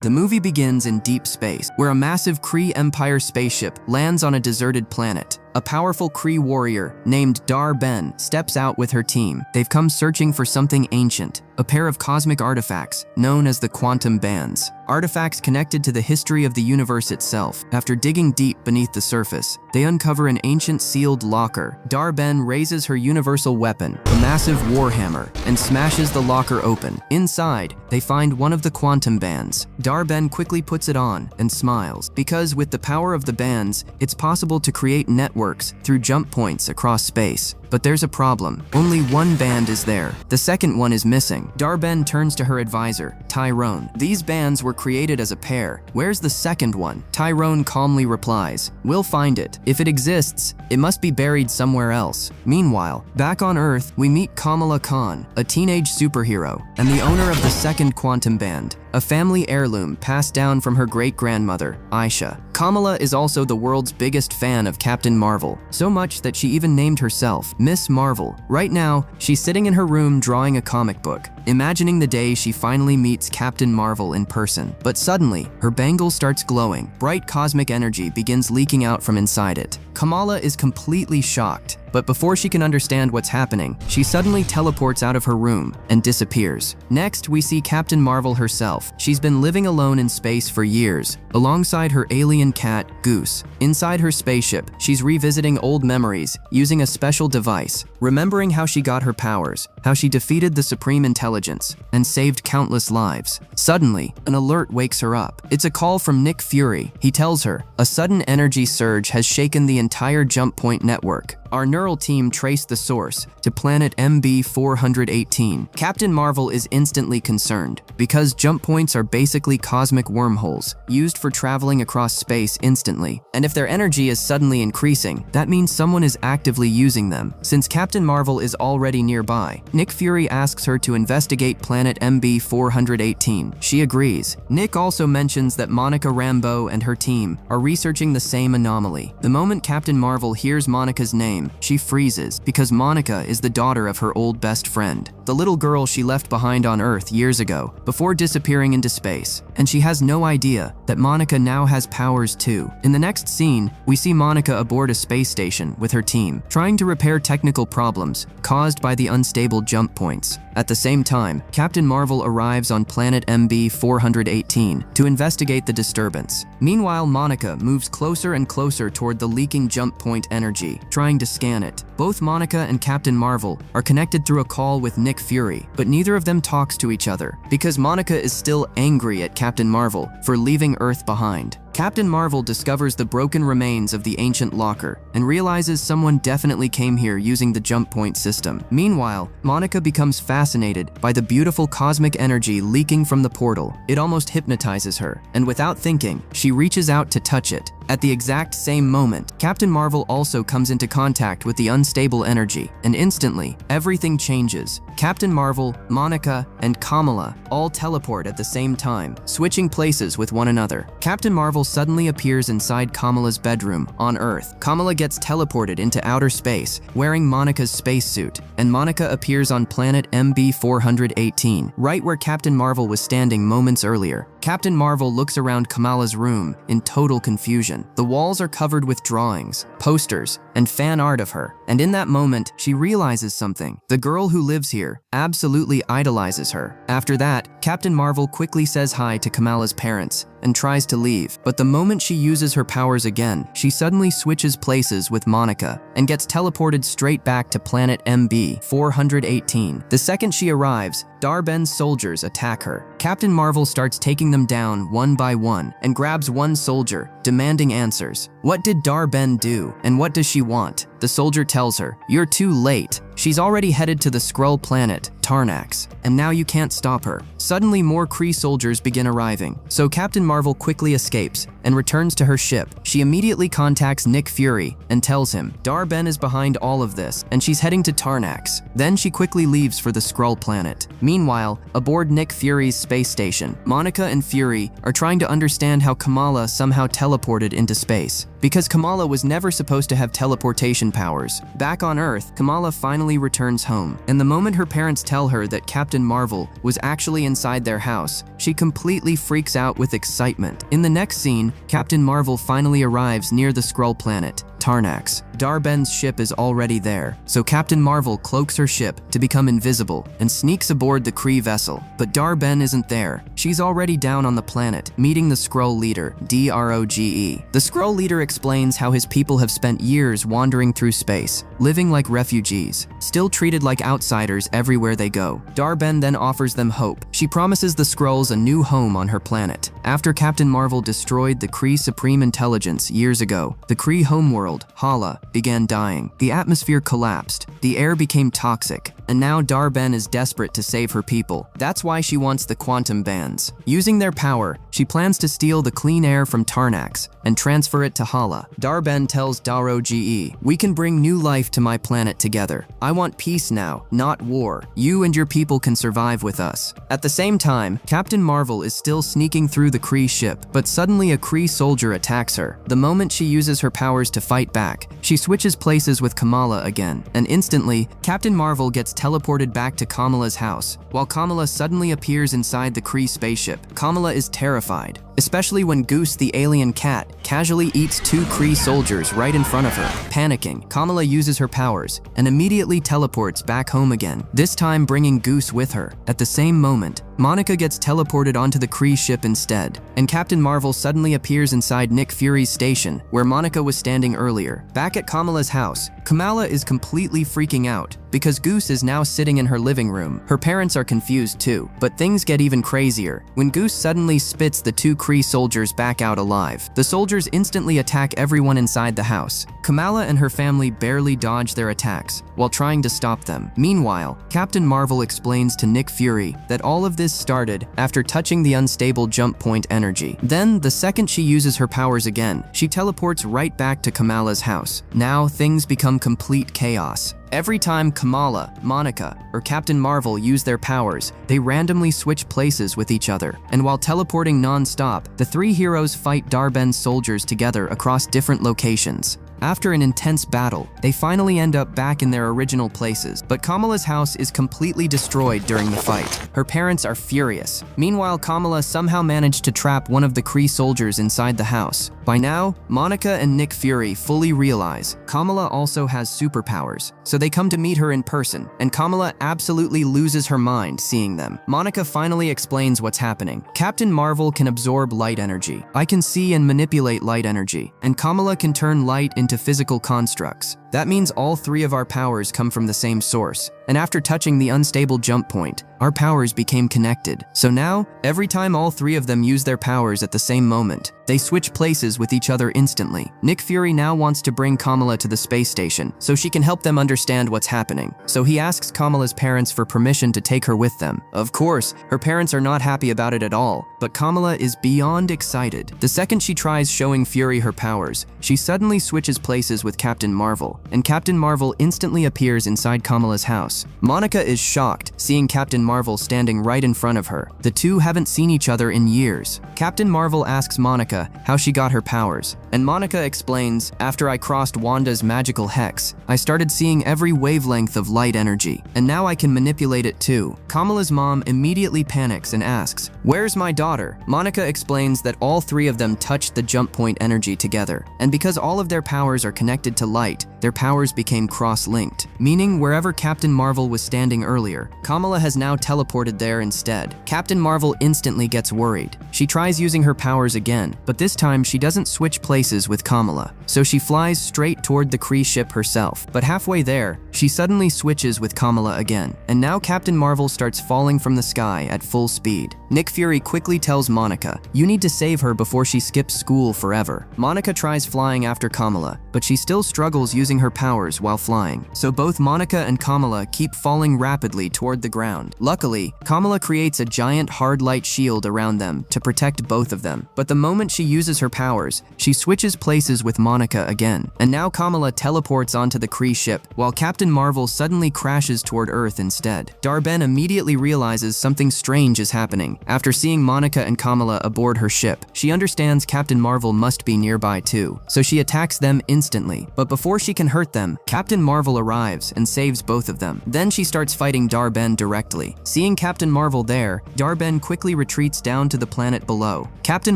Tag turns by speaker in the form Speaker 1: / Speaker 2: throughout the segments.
Speaker 1: The movie begins in deep space, where a massive Kree Empire spaceship lands on a deserted planet. A powerful Kree warrior named Dar-Ben steps out with her team. They've come searching for something ancient, a pair of cosmic artifacts known as the quantum bands. Artifacts connected to the history of the universe itself. After digging deep beneath the surface, they uncover an ancient sealed locker. Dar-Ben raises her universal weapon, a massive warhammer, and smashes the locker open. Inside, they find one of the quantum bands. Dar-Ben quickly puts it on and smiles, because with the power of the bands, it's possible to create networks through jump points across space. But there's a problem. Only one band is there. The second one is missing. Dar-Ben turns to her advisor, Tyrone. These bands were created as a pair. Where's the second one? Tyrone calmly replies, "We'll find it. If it exists, it must be buried somewhere else." Meanwhile, back on Earth, we meet Kamala Khan, a teenage superhero, and the owner of the second quantum band, a family heirloom passed down from her great-grandmother, Aisha. Kamala is also the world's biggest fan of Captain Marvel, so much that she even named herself Miss Marvel. Right now, she's sitting in her room drawing a comic book, imagining the day she finally meets Captain Marvel in person. But suddenly, her bangle starts glowing. Bright cosmic energy begins leaking out from inside it. Kamala is completely shocked, but before she can understand what's happening, she suddenly teleports out of her room and disappears. Next, we see Captain Marvel herself. She's been living alone in space for years, alongside her alien cat, Goose. Inside her spaceship, she's revisiting old memories using a special device, remembering how she got her powers, how she defeated the Supreme Intelligence, and saved countless lives. Suddenly, an alert wakes her up. It's a call from Nick Fury. He tells her, a sudden energy surge has shaken the entire jump point network. Our neural team traced the source to planet MB-418. Captain Marvel is instantly concerned, because jump points are basically cosmic wormholes, used for traveling across space instantly. And if their energy is suddenly increasing, that means someone is actively using them. Since Captain Marvel is already nearby, Nick Fury asks her to investigate planet MB-418. She agrees. Nick also mentions that Monica Rambeau and her team are researching the same anomaly. The moment Captain Marvel hears Monica's name, she freezes, because Monica is the daughter of her old best friend, the little girl she left behind on Earth years ago, before disappearing into space. And she has no idea that Monica now has powers too. In the next scene, we see Monica aboard a space station with her team, trying to repair technical problems caused by the unstable jump points. At the same time, Captain Marvel arrives on planet MB-418 to investigate the disturbance. Meanwhile, Monica moves closer and closer toward the leaking jump point energy, trying to scan it. Both Monica and Captain Marvel are connected through a call with Nick Fury, but neither of them talks to each other, because Monica is still angry at Captain Marvel for leaving Earth behind. Captain Marvel discovers the broken remains of the ancient locker and realizes someone definitely came here using the jump point system. Meanwhile, Monica becomes fascinated by the beautiful cosmic energy leaking from the portal. It almost hypnotizes her, and without thinking, she reaches out to touch it. At the exact same moment, Captain Marvel also comes into contact with the unstable energy, and instantly, everything changes. Captain Marvel, Monica, and Kamala all teleport at the same time, switching places with one another. Captain Marvel suddenly appears inside Kamala's bedroom on Earth. Kamala gets teleported into outer space, wearing Monica's spacesuit, and Monica appears on planet MB-418, right where Captain Marvel was standing moments earlier. Captain Marvel looks around Kamala's room in total confusion. The walls are covered with drawings, posters, and fan art of her, and in that moment, she realizes something. The girl who lives here absolutely idolizes her. After that, Captain Marvel quickly says hi to Kamala's parents and tries to leave, but the moment she uses her powers again, she suddenly switches places with Monica and gets teleported straight back to planet MB-418. The second she arrives, Dar-Ben's soldiers attack her. Captain Marvel starts taking them down one by one and grabs one soldier, demanding answers. What did Dar-Ben do, and what does she want? The soldier tells her, "You're too late. She's already headed to the Skrull planet, Tarnax, and now you can't stop her." Suddenly, more Kree soldiers begin arriving, so Captain Marvel quickly escapes and returns to her ship. She immediately contacts Nick Fury and tells him Dar-Ben is behind all of this, and she's heading to Tarnax. Then she quickly leaves for the Skrull planet. Meanwhile, aboard Nick Fury's space station, Monica and Fury are trying to understand how Kamala somehow teleported into space, because Kamala was never supposed to have teleportation powers. Back on Earth, Kamala finally returns home, and the moment her parents tell her that Captain Marvel was actually inside their house, she completely freaks out with excitement. In the next scene, Captain Marvel finally arrives near the Skrull planet, Tarnax. Dar-Ben's ship is already there, so Captain Marvel cloaks her ship to become invisible and sneaks aboard the Kree vessel. But Dar-Ben isn't there. She's already down on the planet, meeting the Skrull leader, Droge. The Skrull leader explains how his people have spent years wandering through space, living like refugees, still treated like outsiders everywhere they go. Dar-Ben then offers them hope. She promises the Skrulls a new home on her planet. After Captain Marvel destroyed the Kree Supreme Intelligence years ago, the Kree homeworld, Hala, began dying. The atmosphere collapsed, the air became toxic, and now Dar-Ben is desperate to save her people. That's why she wants the quantum bands. Using their power, she plans to steal the clean air from Tarnax and transfer it to Hala. Dar-Ben tells Droge, "We can bring new life to my planet together. I want peace now, not war. You and your people can survive with us." At the same time, Captain Marvel is still sneaking through the Kree ship, but suddenly a Kree soldier attacks her. The moment she uses her powers to fight back, she switches places with Kamala again, and instantly, Captain Marvel gets teleported back to Kamala's house, while Kamala suddenly appears inside the Kree spaceship. Kamala is terrified, especially when Goose the alien cat casually eats 2 Kree soldiers right in front of her. Panicking, Kamala uses her powers and immediately teleports back home again, this time bringing Goose with her. At the same moment, Monica gets teleported onto the Kree ship instead, and Captain Marvel suddenly appears inside Nick Fury's station, where Monica was standing earlier. Back at Kamala's house, Kamala is completely freaking out because Goose is now sitting in her living room. Her parents are confused too, but things get even crazier when Goose suddenly spits the 2 Kree soldiers back out alive. The soldiers instantly attack everyone inside the house. Kamala and her family barely dodge their attacks while trying to stop them. Meanwhile, Captain Marvel explains to Nick Fury that all of this started after touching the unstable jump point energy. Then, the second she uses her powers again, she teleports right back to Kamala's house. Now, things become complete chaos. Every time Kamala, Monica, or Captain Marvel use their powers, they randomly switch places with each other. And while teleporting non-stop, the 3 heroes fight Dar-Ben's soldiers together across different locations. After an intense battle, they finally end up back in their original places, but Kamala's house is completely destroyed during the fight. Her parents are furious. Meanwhile, Kamala somehow managed to trap one of the Kree soldiers inside the house. By now, Monica and Nick Fury fully realize Kamala also has superpowers, so they come to meet her in person, and Kamala absolutely loses her mind seeing them. Monica finally explains what's happening. Captain Marvel can absorb light energy. I can see and manipulate light energy, and Kamala can turn light into physical constructs. That means all 3 of our powers come from the same source. And after touching the unstable jump point, our powers became connected. So now, every time all 3 of them use their powers at the same moment, they switch places with each other instantly. Nick Fury now wants to bring Kamala to the space station so she can help them understand what's happening. So he asks Kamala's parents for permission to take her with them. Of course, her parents are not happy about it at all, but Kamala is beyond excited. The second she tries showing Fury her powers, she suddenly switches places with Captain Marvel, and Captain Marvel instantly appears inside Kamala's house. Monica is shocked, seeing Captain Marvel standing right in front of her. The 2 haven't seen each other in years. Captain Marvel asks Monica how she got her powers, and Monica explains, "After I crossed Wanda's magical hex, I started seeing every wavelength of light energy, and now I can manipulate it too." Kamala's mom immediately panics and asks, "Where's my daughter?" Monica explains that all 3 of them touched the jump point energy together, and because all of their powers are connected to light, their powers became cross-linked, meaning wherever Captain Marvel was standing earlier, Kamala has now teleported there instead. Captain Marvel instantly gets worried. She tries using her powers again, but this time she doesn't switch places with Kamala, so she flies straight toward the Kree ship herself. But halfway there, she suddenly switches with Kamala again, and now Captain Marvel starts falling from the sky at full speed. Nick Fury quickly tells Monica, "You need to save her before she skips school forever." Monica tries flying after Kamala, but she still struggles using her powers while flying, so both Monica and Kamala keep falling rapidly toward the ground. Luckily, Kamala creates a giant hard light shield around them to protect both of them. But the moment she uses her powers, she switches places with Monica again. And now Kamala teleports onto the Kree ship, while Captain Marvel suddenly crashes toward Earth instead. Dar-Ben immediately realizes something strange is happening. After seeing Monica and Kamala aboard her ship, she understands Captain Marvel must be nearby too, so she attacks them instantly. But before she can hurt them, Captain Marvel arrives and saves both of them. Then she starts fighting Dar-Ben directly. Seeing Captain Marvel there, Dar-Ben quickly retreats down to the planet below. Captain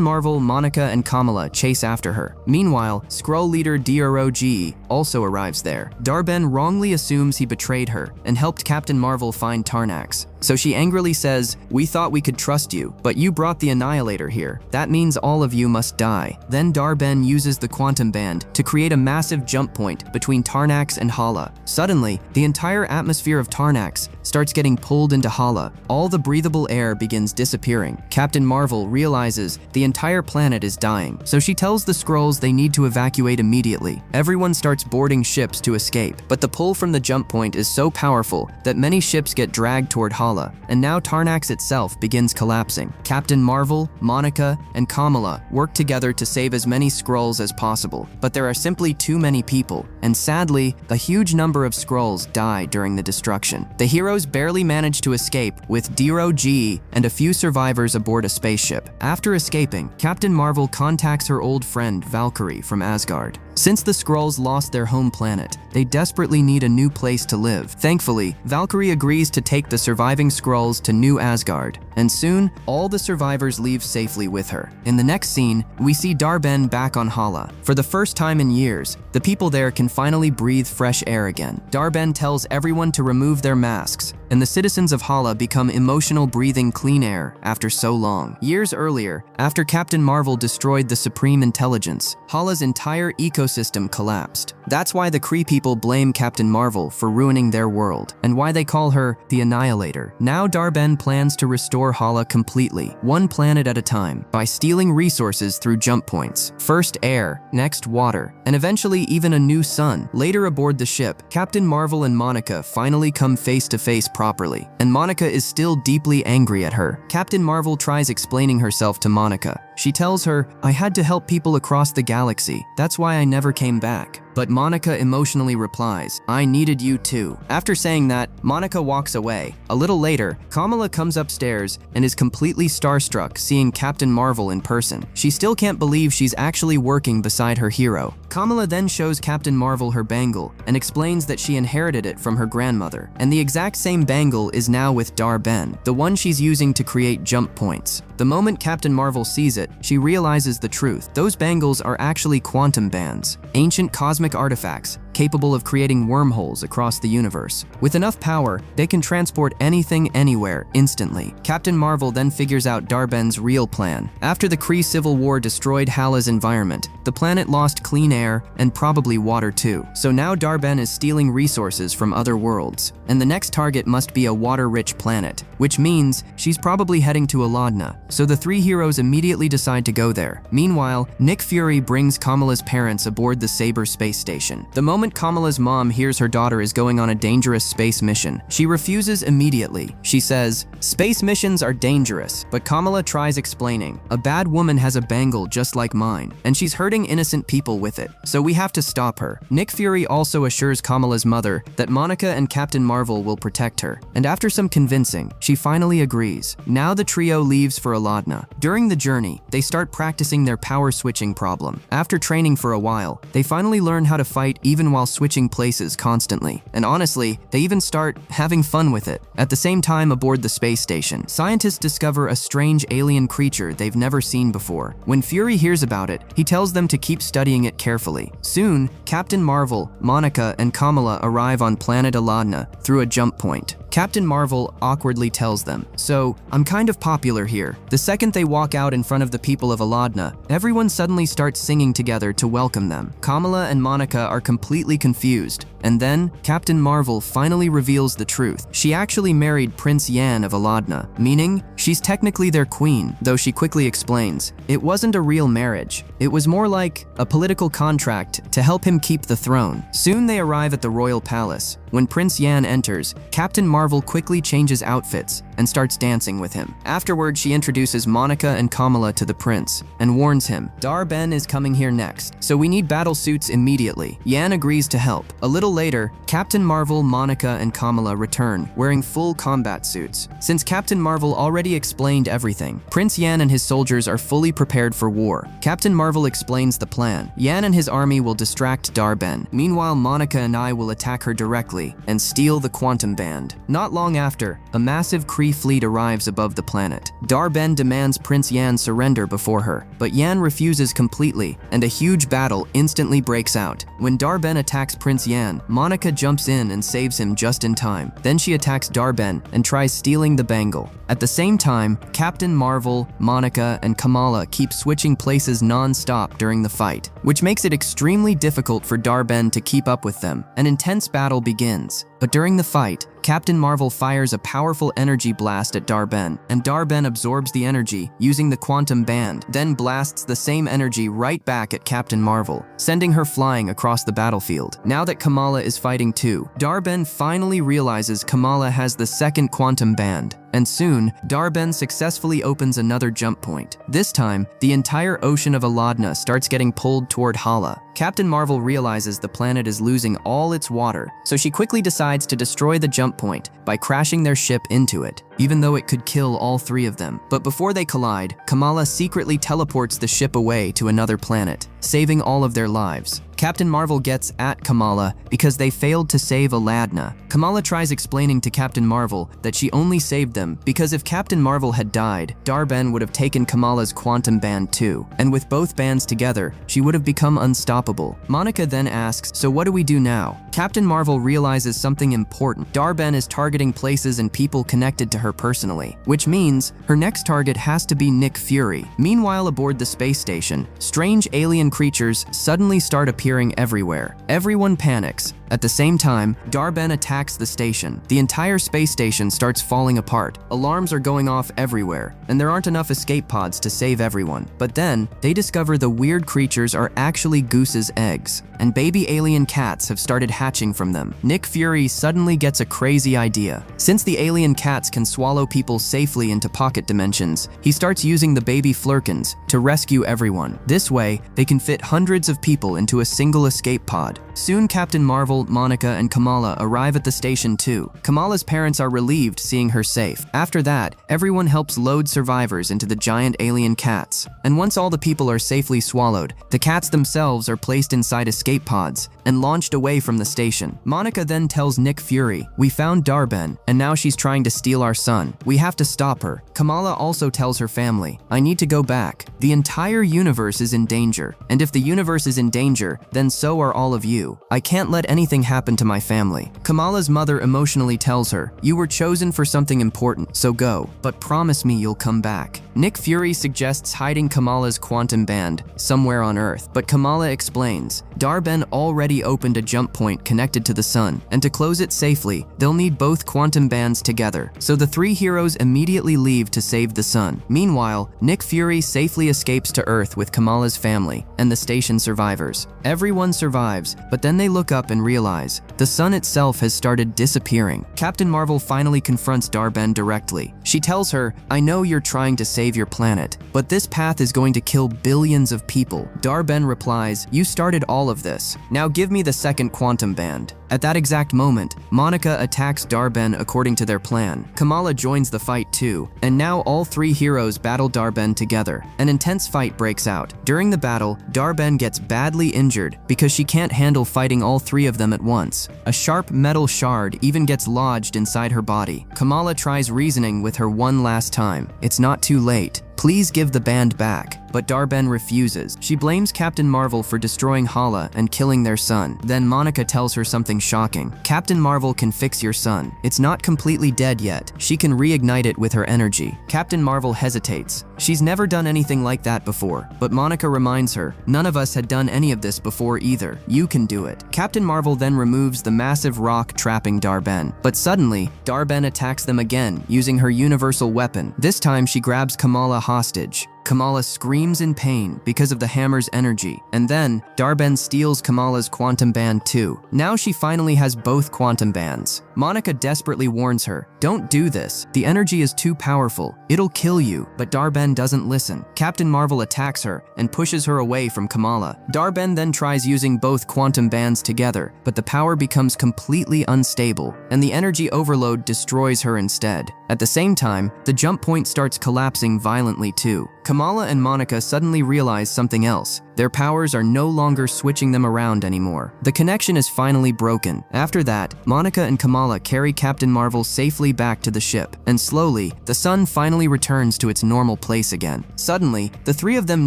Speaker 1: Marvel, Monica, and Kamala chase after her. Meanwhile, Skrull leader DROG also arrives there. Dar-Ben wrongly assumes he betrayed her and helped Captain Marvel find Tarnax. So she angrily says, "We thought we could trust you, but you brought the Annihilator here. That means all of you must die." Then Dar-Ben uses the Quantum Band to create a massive jump point between Tarnax and Hala. Suddenly, the entire atmosphere of Tarnax starts getting pulled into Hala. All the breathable air begins disappearing. Captain Marvel realizes the entire planet is dying, so she tells the Skrulls they need to evacuate immediately. Everyone starts boarding ships to escape, but the pull from the jump point is so powerful that many ships get dragged toward Hala, and now Tarnax itself begins collapsing. Captain Marvel, Monica, and Kamala work together to save as many Skrulls as possible, but there are simply too many people, and sadly, a huge number of Skrulls die during the destruction. The heroes barely manage to escape, with DROG and a few survivors aboard a spaceship. After escaping, Captain Marvel contacts her old friend Valkyrie from Asgard. Since the Skrulls lost their home planet, they desperately need a new place to live. Thankfully, Valkyrie agrees to take the surviving Skrulls to New Asgard, and soon, all the survivors leave safely with her. In the next scene, we see Dar-Ben back on Hala. For the first time in years, the people there can finally breathe fresh air again. Dar-Ben tells everyone to remove their masks, and the citizens of Hala become emotional breathing clean air after so long. Years earlier, after Captain Marvel destroyed the Supreme Intelligence, Hala's entire ecosystem collapsed. That's why the Kree people blame Captain Marvel for ruining their world, and why they call her the Annihilator. Now Dar-Ben plans to restore Hala completely, one planet at a time, by stealing resources through jump points. First air, next water, and eventually even a new sun. Later aboard the ship, Captain Marvel and Monica finally come face to face properly, and Monica is still deeply angry at her. Captain Marvel tries explaining herself to Monica. She tells her, "I had to help people across the galaxy. That's why I never came back." But Monica emotionally replies, "I needed you too." After saying that, Monica walks away. A little later, Kamala comes upstairs and is completely starstruck seeing Captain Marvel in person. She still can't believe she's actually working beside her hero. Kamala then shows Captain Marvel her bangle and explains that she inherited it from her grandmother. And the exact same bangle is now with Dar-Ben, the one she's using to create jump points. The moment Captain Marvel sees it, she realizes the truth. Those bangles are actually quantum bands, ancient cosmic artifacts capable of creating wormholes across the universe. With enough power, they can transport anything anywhere instantly. Captain Marvel then figures out Dar-Ben's real plan. After the Kree Civil War destroyed Hala's environment, the planet lost clean air and probably water too. So now Dar-Ben is stealing resources from other worlds, and the next target must be a water-rich planet, which means she's probably heading to Aladna. So the three heroes immediately decide to go there. Meanwhile, Nick Fury brings Kamala's parents aboard the Saber space station. The moment Kamala's mom hears her daughter is going on a dangerous space mission, she refuses immediately. She says, "Space missions are dangerous," but Kamala tries explaining, "A bad woman has a bangle just like mine, and she's hurting innocent people with it, so we have to stop her." Nick Fury also assures Kamala's mother that Monica and Captain Marvel will protect her, and after some convincing, she finally agrees. Now the trio leaves for Aladna. During the journey, they start practicing their power switching problem. After training for a while, they finally learn how to fight even while switching places constantly. And honestly, they even start having fun with it. At the same time, aboard the space station, scientists discover a strange alien creature they've never seen before. When Fury hears about it, he tells them to keep studying it carefully. Soon, Captain Marvel, Monica, and Kamala arrive on planet Aladna through a jump point. Captain Marvel awkwardly tells them, "So, I'm kind of popular here." The second they walk out in front of the people of Aladna, everyone suddenly starts singing together to welcome them. Kamala and Monica are completely confused, and then Captain Marvel finally reveals the truth. She actually married Prince Yan of Aladna, meaning she's technically their queen, though she quickly explains, it wasn't a real marriage. It was more like a political contract to help him keep the throne. Soon they arrive at the royal palace. When Prince Yan enters, Captain Marvel quickly changes outfits and starts dancing with him. Afterward, she introduces Monica and Kamala to the prince and warns him, Dar-Ben is coming here next, so we need battle suits immediately. Yan agrees to help. A little later, Captain Marvel, Monica, and Kamala return, wearing full combat suits. Since Captain Marvel already explained everything, Prince Yan and his soldiers are fully prepared for war. Captain Marvel explains the plan. Yan and his army will distract Dar-Ben. Meanwhile, Monica and I will attack her directly and steal the quantum band. Not long after, a massive Kree fleet arrives above the planet. Dar-Ben demands Prince Yan surrender before her, but Yan refuses completely, and a huge battle instantly breaks out. When Dar-Ben attacks Prince Yan, Monica jumps in and saves him just in time. Then she attacks Dar-Ben and tries stealing the bangle. At the same time, Captain Marvel, Monica, and Kamala keep switching places non-stop during the fight, which makes it extremely difficult for Dar-Ben to keep up with them. An intense battle begins. But during the fight, Captain Marvel fires a powerful energy blast at Dar-Ben, and Dar-Ben absorbs the energy using the quantum band, then blasts the same energy right back at Captain Marvel, sending her flying across the battlefield. Now that Kamala is fighting too, Dar-Ben finally realizes Kamala has the second quantum band, and soon, Dar-Ben successfully opens another jump point. This time, the entire ocean of Aladna starts getting pulled toward Hala. Captain Marvel realizes the planet is losing all its water, so she quickly decides to destroy the jump point by crashing their ship into it, even though it could kill all three of them. But before they collide, Kamala secretly teleports the ship away to another planet, saving all of their lives. Captain Marvel gets at Kamala because they failed to save Aladna. Kamala tries explaining to Captain Marvel that she only saved them because if Captain Marvel had died, Dar-Ben would have taken Kamala's quantum band too, and with both bands together, she would have become unstoppable. Monica then asks, so what do we do now? Captain Marvel realizes something important. Dar-Ben is targeting places and people connected to her personally, which means her next target has to be Nick Fury. Meanwhile, aboard the space station, strange alien creatures suddenly start appearing everywhere. Everyone panics. At the same time, Dar-Ben attacks the station. The entire space station starts falling apart. Alarms are going off everywhere, and there aren't enough escape pods to save everyone. But then, they discover the weird creatures are actually Goose's eggs, and baby alien cats have started hatching from them. Nick Fury suddenly gets a crazy idea. Since the alien cats can swallow people safely into pocket dimensions, he starts using the baby flurkins to rescue everyone. This way, they can fit hundreds of people into a single escape pod. Soon, Captain Marvel, Monica, and Kamala arrive at the station too. Kamala's parents are relieved seeing her safe. After that, everyone helps load survivors into the giant alien cats. And once all the people are safely swallowed, the cats themselves are placed inside escape pods and launched away from the station. Monica then tells Nick Fury, we found Dar-Ben, and now she's trying to steal our son. We have to stop her. Kamala also tells her family, I need to go back. The entire universe is in danger, and if the universe is in danger, then so are all of you. I can't let anything happen to my family. Kamala's mother emotionally tells her, you were chosen for something important, so go, but promise me you'll come back. Nick Fury suggests hiding Kamala's quantum band somewhere on Earth, but Kamala explains, Dar-Ben already opened a jump point connected to the sun, and to close it safely, they'll need both quantum bands together. So the three heroes immediately leave to save the sun. Meanwhile, Nick Fury safely escapes to Earth with Kamala's family and the station survivors. Everyone survives, but then they look up and realize the sun itself has started disappearing. Captain Marvel finally confronts Dar-Ben directly. She tells her, I know you're trying to save your planet, but this path is going to kill billions of people. Dar-Ben replies, you started all of this. Now give me the second quantum band. At that exact moment, Monica attacks Dar-Ben according to their plan. Kamala joins the fight too, and now all three heroes battle Dar-Ben together. An intense fight breaks out. During the battle, Dar-Ben gets badly injured because she can't handle fighting all three of them at once. A sharp metal shard even gets lodged inside her body. Kamala tries reasoning with her one last time. It's not too late. Please give the band back. But Dar-Ben refuses. She blames Captain Marvel for destroying Hala and killing their son. Then Monica tells her something shocking. Captain Marvel can fix your son. It's not completely dead yet. She can reignite it with her energy. Captain Marvel hesitates. She's never done anything like that before, but Monica reminds her, none of us had done any of this before either. You can do it. Captain Marvel then removes the massive rock trapping Dar-Ben. But suddenly, Dar-Ben attacks them again using her universal weapon. This time she grabs Kamala hostage. Kamala screams in pain because of the hammer's energy, and then Dar-Ben steals Kamala's quantum band too. Now she finally has both quantum bands. Monica desperately warns her, "Don't do this. The energy is too powerful. It'll kill you." But Dar-Ben doesn't listen. Captain Marvel attacks her and pushes her away from Kamala. Dar-Ben then tries using both quantum bands together, but the power becomes completely unstable, and the energy overload destroys her instead. At the same time, the jump point starts collapsing violently too. Kamala and Monica suddenly realize something else. Their powers are no longer switching them around anymore. The connection is finally broken. After that, Monica and Kamala carry Captain Marvel safely back to the ship, and slowly, the sun finally returns to its normal place again. Suddenly, the three of them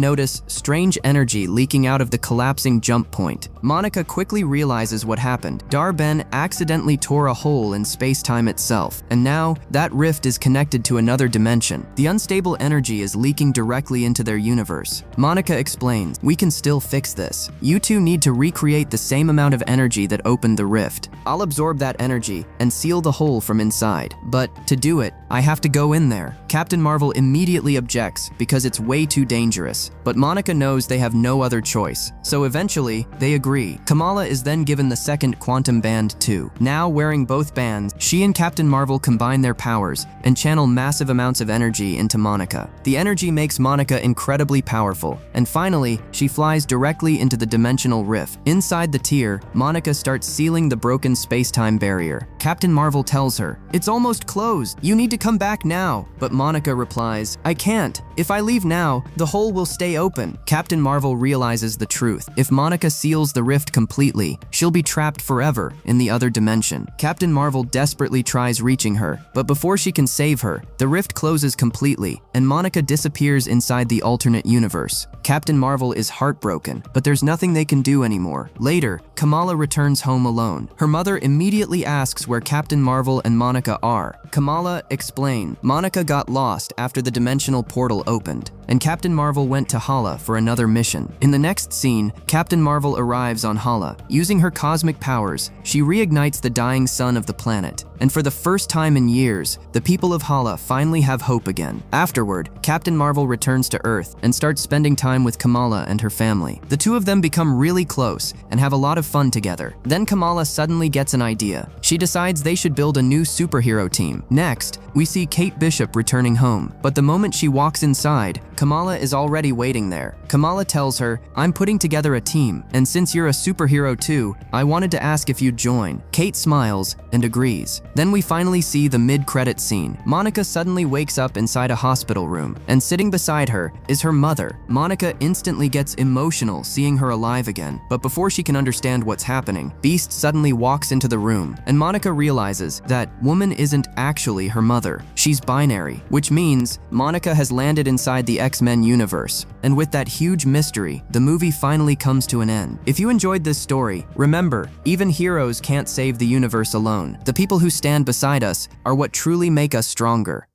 Speaker 1: notice strange energy leaking out of the collapsing jump point. Monica quickly realizes what happened. Dar-Ben accidentally tore a hole in space-time itself, and now that rift is connected to another dimension. The unstable energy is leaking directly into their universe. Monica explains, "We can still fix this. You two need to recreate the same amount of energy that opened the rift. I'll absorb that energy and seal the hole from inside. But to do it, I have to go in there." Captain Marvel immediately objects because it's way too dangerous, but Monica knows they have no other choice. So eventually, they agree. Kamala is then given the second quantum band too. Now wearing both bands, she and Captain Marvel combine their powers and channel massive amounts of energy into Monica. The energy makes Monica incredibly powerful, and finally, she flies directly into the dimensional rift. Inside the tier, Monica starts sealing the broken space-time barrier. Captain Marvel tells her, "It's almost closed. You need to come back now." But Monica replies, "I can't. If I leave now, the hole will stay open." Captain Marvel realizes the truth. If Monica seals the rift completely, she'll be trapped forever in the other dimension. Captain Marvel desperately tries reaching her, but before she can save her, the rift closes completely, and Monica disappears inside the alternate universe. Captain Marvel is heartbroken, but there's nothing they can do anymore. Later, Kamala returns home alone. Her mother immediately asks where Captain Marvel and Monica are. Kamala explains, Monica got lost after the dimensional portal opened, and Captain Marvel went to Hala for another mission. In the next scene, Captain Marvel arrives on Hala. Using her cosmic powers, she reignites the dying sun of the planet, and for the first time in years, the people of Hala finally have hope again. Afterward, Captain Marvel returns to Earth and starts spending time with Kamala and her family. The two of them become really close and have a lot of fun together. Then Kamala suddenly gets an idea. She decides they should build a new superhero team. Next, we see Kate Bishop returning home, but the moment she walks inside, Kamala is already waiting there. Kamala tells her, "I'm putting together a team, and since you're a superhero too, I wanted to ask if you'd join." Kate smiles and agrees. Then we finally see the mid-credit scene. Monica suddenly wakes up inside a hospital room, and sitting beside her is her mother. Monica instantly gets emotional seeing her alive again, but before she can understand what's happening, Beast suddenly walks into the room, and Monica realizes that woman isn't actually her mother. She's binary, which means Monica has landed inside the X-Men universe. And with that huge mystery, the movie finally comes to an end. If you enjoyed this story, remember, even heroes can't save the universe alone. The people who stand beside us are what truly make us stronger.